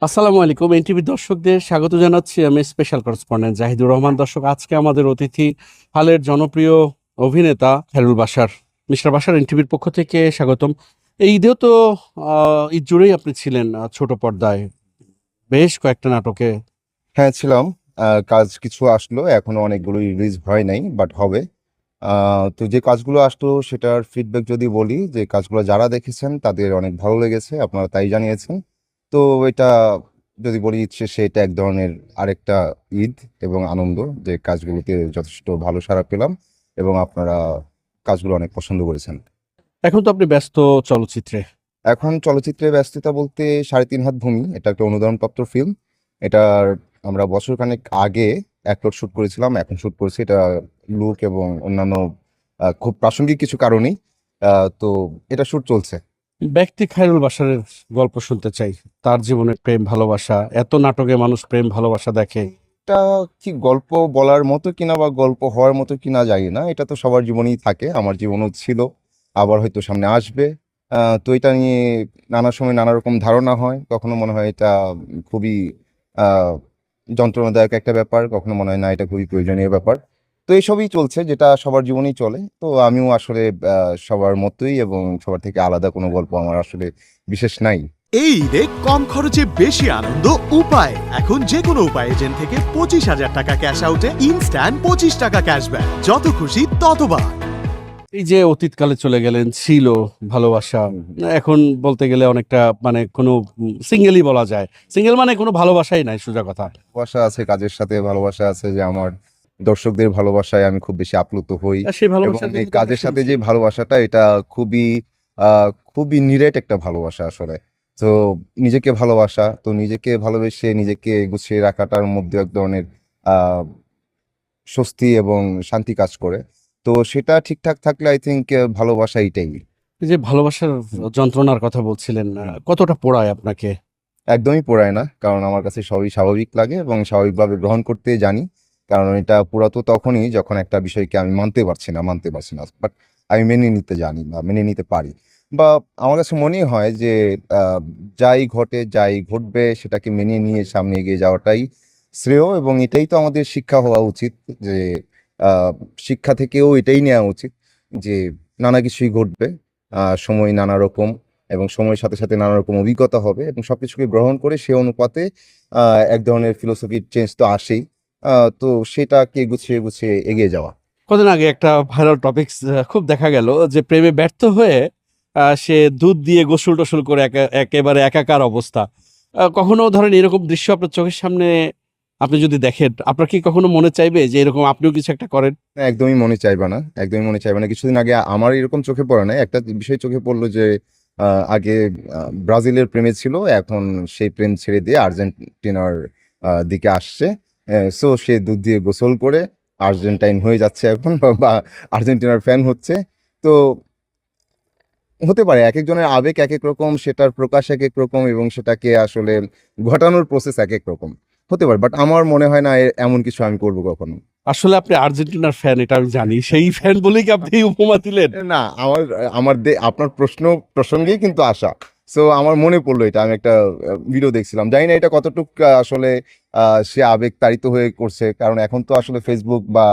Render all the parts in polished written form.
আসসালামু আলাইকুম এনটিভি দর্শকদের স্বাগত জানাচ্ছি। আমি স্পেশাল করেসপন্ডেন্ট জাহিদুর রহমান। দর্শক, আজকে আমাদের অতিথি হালের জনপ্রিয় অভিনেতা খায়রুল বাশার। মিস্টার বাশার, এনটিভির পক্ষ থেকে স্বাগতম। এই ঈদেও তো ঈদ জুড়েই আপনি ছিলেন ছোট পর্দায় বেশ কয়েকটা নাটকে। হ্যাঁ, ছিলাম। কাজ কিছু আসলো, এখনো অনেকগুলো রিলিজ হয় নাই, বাট হবে। তো যে কাজগুলো আসলো সেটার ফিডব্যাক যদি বলি, যে কাজগুলো যারা দেখেছেন তাদের অনেক ভালো লেগেছে, আপনারা তাই জানিয়েছেন। তো এটা যদি বলি, ঈদ শেষে এটা এক ধরনের আরেকটা ঈদ এবং আনন্দ, যে কাজগুলোতে যথেষ্ট ভালো সাড়া পেলাম এবং আপনারা কাজগুলো অনেক পছন্দ করেছেন। এখন তো আপনি ব্যস্ত চলচ্চিত্রে। এখন চলচ্চিত্রে ব্যস্ততা বলতে 3.5 হাত ভূমি, এটা একটা অনুদানপ্রাপ্ত ফিল্ম। এটার আমরা বছরখানেক আগে এক লোড শ্যুট করেছিলাম, এখন শ্যুট করেছি। এটা লুক এবং অন্যান্য খুব প্রাসঙ্গিক কিছু কারণেই তো এটা শ্যুট চলছে। ব্যক্তি খায়রুল বাশারের গল্প শুনতে চাই। তার জীবনে প্রেম ভালোবাসা, এত নাটকে মানুষ প্রেম ভালোবাসা দেখে। এটা কি গল্প বলার মতো কিনা বা গল্প হওয়ার মতো কিনা জানি না, এটা তো সবার জীবনেই থাকে, আমার জীবনেও ছিল, আবার হয়তো সামনে আসবে। তো এটা নিয়ে নানা সময় নানা রকম ধারণা হয়। কখনো মনে হয় এটা খুবই আহ, যন্ত্রণাদায়ক একটা ব্যাপার, কখনো মনে হয় না এটা খুবই প্রয়োজনীয় ব্যাপার। তো এইসবই চলছে, যেটা সবার জীবনেই চলে। তো আমিও আসলে সবার মতোই, এবং সবার থেকে আলাদা কোনো গল্প আমার আসলে বিশেষ নাই। এই ঈদে কম খরচে বেশি আনন্দ উপায়। এখন যে কোনো উপায় এজেন্ট থেকে 25,000 টাকা ক্যাশ আউটে ইনস্ট্যান্ট 25 টাকা ক্যাশব্যাক। যত খুশি ততবার। এই যে অতীতকালে চলে গেলেন, ছিল ভালোবাসা, এখন বলতে গেলে অনেকটা মানে কোনো সিঙ্গেলই বলা যায়। সিঙ্গেল মানে কোনো ভালোবাসাই নাই, সোজা কথা। ভালোবাসা আছে, কাজের সাথে ভালোবাসা আছে, যে আমার দর্শকদের ভালোবাসায় আমি খুব বেশি আপ্লুত হই। আর সেই এবং ভালোবাসার এই কথা তো আমরা কাজের সাথে শুনছি। যে ভালোবাসাটা, এটা খুবই খুবই নিরেট একটা ভালোবাসা আসলে। তো নিজেকে ভালোবাসা, তো নিজেকে ভালোবেসে নিজেকে গুছিয়ে রাখাটার মধ্যে এক ধরনের আহ স্বস্তি এবং শান্তি কাজ করে। তো সেটা ঠিকঠাক থাকলে আই থিঙ্ক ভালোবাসা এটাই। এই যে ভালোবাসার যন্ত্রণার কথা বলছিলেন, কতটা পোড়ায় আপনাকে? একদমই পোড়ায় না, কারণ আমার কাছে সবই স্বাভাবিক লাগে এবং স্বাভাবিকভাবে গ্রহণ করতে জানি। কারণ এটা পোড়াতো তখনই যখন একটা বিষয়কে আমি মানতে পারছি না, বাট আমি মেনে নিতে জানি বা মেনে নিতে পারি। বা আমার কাছে মনে হয় যে যাই ঘটে যাই ঘটবে সেটাকে মেনে নিয়ে সামনে এগিয়ে যাওয়াটাই শ্রেয়, এবং এটাই তো আমাদের শিক্ষা হওয়া উচিত। যে শিক্ষা থেকেও এটাই নেওয়া উচিত, যে নানা কিছুই ঘটবে, সময় নানা রকম, এবং সময়ের সাথে সাথে নানা রকম অভিজ্ঞতা হবে, এবং সবকিছুকে গ্রহণ করে সে অনুপাতে এক ধরনের ফিলোসফির চেঞ্জ তো আসেই। তো সেটাকে গুছিয়ে গুছিয়ে এগিয়ে যাওয়া। কদিন আগে একটা ভাইরাল টপিকস খুব দেখা গেল, যে প্রেমে ব্যর্থ হয়ে সে দুধ দিয়ে গোসল টোসল করে একেবারে একাকার অবস্থা। কখনো ধরেন এরকম দৃশ্য আপনার চোখের সামনে আপনি যদি দেখেন, আপনার কি কখনো মনে চাইবে যে এরকম আপনিও কিছু একটা করেন? না, একদমই মনে চাইবে না, একদমই মনে চাইবে না। কিছুদিন আগে আমার এরকম চোখে পড়ে না, একটা বিষয় চোখে পড়লো যে আগে ব্রাজিলের প্রেমে ছিল, এখন সেই প্রেম ছেড়ে দিয়ে আর্জেন্টিনার দিকে আসছে। সো সে দুধ দিয়ে গোসল করে আর্জেন্টাইন হয়ে যাচ্ছে এখন, বা আর্জেন্টিনার ফ্যান হচ্ছে। তো হতে পারে এক একজনের আবেগ এক এক রকম, সেটার প্রকাশ এক এক রকম, এবং সেটাকে আসলে ঘটানোর প্রসেস এক এক রকম হতে পারে, বাট আমার মনে হয় না এমন কিছু আমি করবো কখনো। আসলে আপনি আর্জেন্টিনার ফ্যান, এটা আমি জানি। সেই ফ্যান বলেই কি আপনি এই উপমা দিলেন? না, আমার আমার আপনার প্রশ্ন প্রসঙ্গেই কিন্তু আসা। সো আমার মনে পড়লো, এটা আমি একটা ভিডিও দেখছিলাম, জানি না এটা কতটুক আসলে সে আবেগ তাড়িত হয়ে করছে, কারণ এখন তো আসলে ফেসবুক বা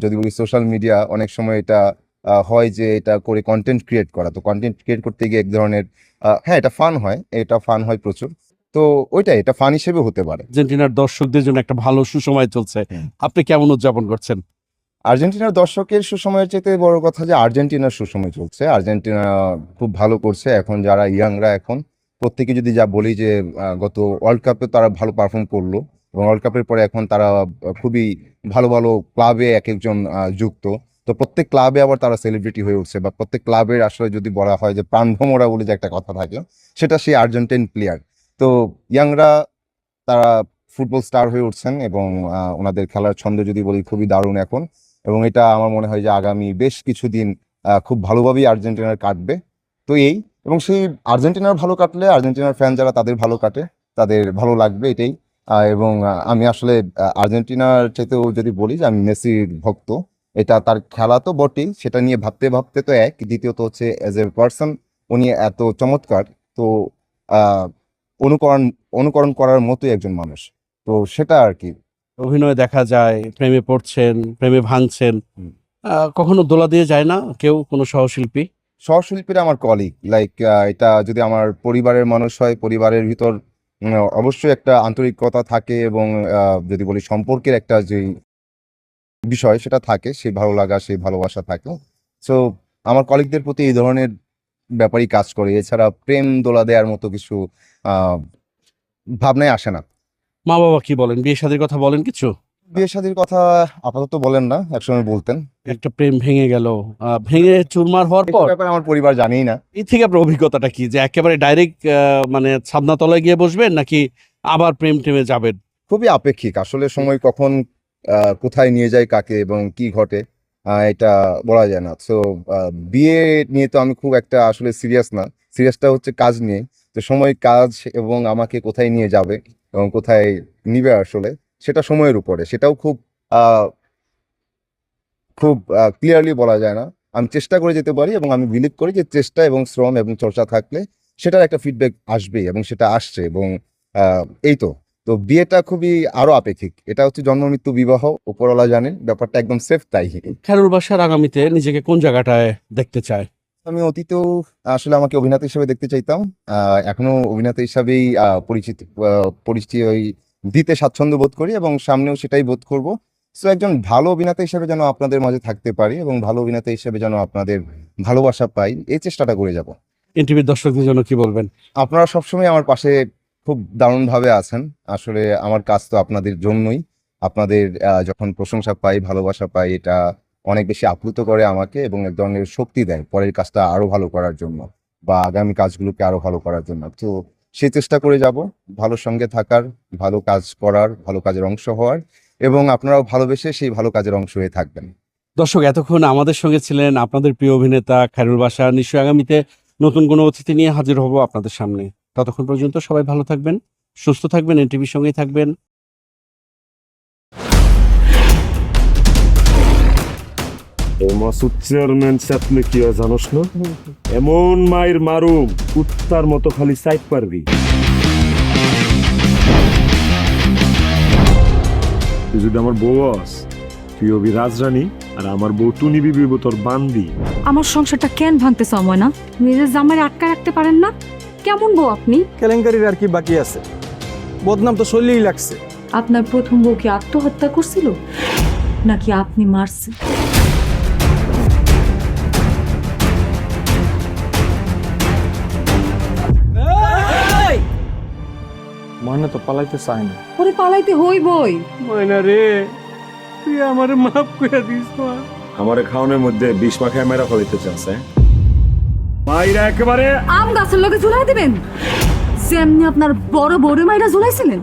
যদি বলি সোশ্যাল মিডিয়া, অনেক সময় এটা হয় যে এটা করে কন্টেন্ট ক্রিয়েট করা। তো কন্টেন্ট ক্রিয়েট করতে গিয়ে এক ধরনের হ্যাঁ, এটা ফান হয় প্রচুর। তো ওইটাই, এটা ফান হিসেবে হতে পারে। আর্জেন্টিনার দর্শকদের জন্য একটা ভালো সুসময় চলছে, আপনি কেমন উদযাপন করছেন? আর্জেন্টিনার দর্শকের সুসময়ের চাইতে বড় কথা যে আর্জেন্টিনার সুসময় চলছে। আর্জেন্টিনা খুব ভালো করছে। এখন যারা ইয়াংরা, এখন প্রত্যেকে যদি যা বলি যে গত ওয়ার্ল্ড কাপে তারা ভালো পারফর্ম করলো, এবং ওয়ার্ল্ড কাপের পরে এখন তারা খুবই ভালো ভালো ক্লাবে এক একজন যুক্ত। তো প্রত্যেক ক্লাবে আবার তারা সেলিব্রিটি হয়ে উঠছে, বা প্রত্যেক ক্লাবের আসলে যদি বলা হয় যে প্রাণভোমরা বলে যে একটা কথা থাকে, সেটা সেই আর্জেন্টাইন প্লেয়ার। তো ইয়াংরা তারা ফুটবল স্টার হয়ে উঠছেন, এবং ওনাদের খেলার ছন্দ যদি বলি খুবই দারুণ এখন। এবং এটা আমার মনে হয় যে আগামী বেশ কিছুদিন খুব ভালোভাবেই আর্জেন্টিনার কাটবে। তো এই, এবং সেই আর্জেন্টিনার ভালো কাটলে আর্জেন্টিনার ফ্যান যারা তাদের ভালো কাটে, তাদের ভালো লাগবে এটাই। এবং আমি আসলে আর্জেন্টিনার চাইতেও যদি বলি যে আমি মেসির ভক্ত। এটা তার খেলা তো বটেই, সেটা নিয়ে ভাবতে ভাবতে তো এক, দ্বিতীয়ত হচ্ছে অ্যাজ এ পার্সন উনি এত চমৎকার। তো অনুকরণ অনুকরণ করার মতোই একজন মানুষ। তো সেটা আর কি। অভিনয় দেখা যায়, প্রেমে পড়ছেন, প্রেমে ভাঙছেন, হুম। কখনো দোলা দিয়ে যায় না কেউ, কোনো সহশিল্পী? সহশিল্পীরা আমার কলিগ, লাইক এটা যদি আমার পরিবারের মানুষ হয়, পরিবারের ভিতর অবশ্যই একটা আন্তরিকতা থাকে, এবং যদি বলি সম্পর্কের একটা যে বিষয় সেটা থাকে, সেই ভালো লাগা সেই ভালোবাসা থাকে। সো আমার কলিগদের প্রতি এই ধরনের ব্যাপারই কাজ করে, এছাড়া প্রেম দোলা দেওয়ার মতো কিছু আহ ভাবনায় আসে না। মা বাবা কি বলেন, বিয়ে শাদীর কথা বলেন কিছু? বিয়ে শাদীর কথা আপাতত বলেন না, একসময় বলতেন। একটা প্রেম ভেঙে গেল, ভেঙে চুরমার হওয়ার এই পর ব্যাপারে আমার পরিবার জানেই না। এই থেকে আপনার অভিজ্ঞতাটা কি, যে একেবারে ডাইরেক্ট মানে ছাদনা তলায় গিয়ে বসবেন, নাকি আবার প্রেম টেমে যাবেন? খুবই আপেক্ষিক, আসলে সময় কখন কোথায় নিয়ে যায় কাকে এবং কি ঘটে এটা বলা যায় না। সো বিয়ে নিয়ে তো আমি খুব একটা আসলে সিরিয়াস না, সিরিয়াসটা হচ্ছে কাজ নিয়ে। তো সময়, কাজ এবং আমাকে কোথায় নিয়ে যাবে এবং কোথায় নিবে আসলে সেটা সময়ের উপরে, সেটাও খুব আহ, খুব ক্লিয়ারলি বলা যায় না। আমি চেষ্টা করে যেতে পারি, এবং আমি বিলিভ করি যে চেষ্টা এবং শ্রম এবং চর্চা থাকলে সেটার একটা ফিডব্যাক আসবে, এবং সেটা আসছে। এবং এই তো তো বিয়েটা খুবই আরো আপেক্ষিক, এটা হচ্ছে জন্ম মৃত্যু বিবাহ, উপরওয়ালা জানেন, ব্যাপারটা একদম সেফ। তাই খায়রুল বাশার আগামীতে নিজেকে কোন জায়গাটায় দেখতে চায়? আমি অতীতেও আসলে আমাকে অভিনেতা হিসেবে দেখতে চাইতাম, এখনো অভিনেতা হিসাবেই পরিচয় দিতে স্বাচ্ছন্দ্য বোধ করি, এবং সামনেও সেটাই বোধ করব। সো একজন ভালো অভিনেতা হিসেবে যেন আপনাদের মাঝে থাকতে পারি, এবং ভালো অভিনেতা হিসেবে যেন আপনাদের ভালোবাসা পাই, এই চেষ্টাটা করে যাব। এনটিভির দর্শকদের জন্য কি বলবেন? আপনারা সবসময় আমার পাশে খুব দারুণভাবে আছেন। আসলে আমার কাজ তো আপনাদের জন্যই। আপনাদের যখন প্রশংসা পাই, ভালোবাসা পাই, এটা অনেক বেশি আপ্লুত করে আমাকে, এবং এক ধরনের শক্তি দেয় পরের কাজটা আরো ভালো করার জন্য, বা আগামী কাজগুলোকে আরো ভালো করার জন্য। তো সেই চেষ্টা করে যাব, ভালো সঙ্গে থাকার, ভালো কাজ করার, ভালো কাজের অংশ হওয়ার, এবং আপনারাও ভালোবেসে সেই ভালো কাজের অংশ হয়ে থাকবেন। দর্শক, এতক্ষণ আমাদের সঙ্গে ছিলেন আপনাদের প্রিয় অভিনেতা খায়রুল বাশার। নিশ্চয়ই আগামীতে নতুন কোনো অতিথি নিয়ে হাজির হব আপনাদের সামনে। ততক্ষণ পর্যন্ত সবাই ভালো থাকবেন, সুস্থ থাকবেন, এনটিভির সঙ্গেই থাকবেন। মাসুদ চেয়ারম্যান চাপলে কি হয় জানোস না? এমন মায়ের মারুম কুত্তার মতো খালি সাইড পারবি। তুই যদি আমার বউ আস, তুই হবি রাজরানী, আর আমার বউ টুনি বিবি হইবো তোর বান্দি। আমার সংসারটা কেন ভাঙতে সময় না? নিজের জামাই আটকা রাখতে পারেন না? কেমন বউ আপনি? কেলেঙ্কারির আর কি বাকি আছে? বদনাম তো শৈলেই লাগছে। আপনার প্রথম বউ কি আত্মহত্যা করছিল, নাকি আপনি মারছেন? ময়না তো পালাইতে চায় না। ওরে পালাইতে হইবই। ময়না রে, তুই আমার মাফ করে দিস। আমার খাওয়ানোর মধ্যে বিষ মাখায় মেরা ফলাইতে চাচ্ছে। মাইরা একেবারে আম গাছের লগে ঝুলাই দিবেন, যেমনি আপনার বড় বড় মাইরা ঝুলাইছিলেন।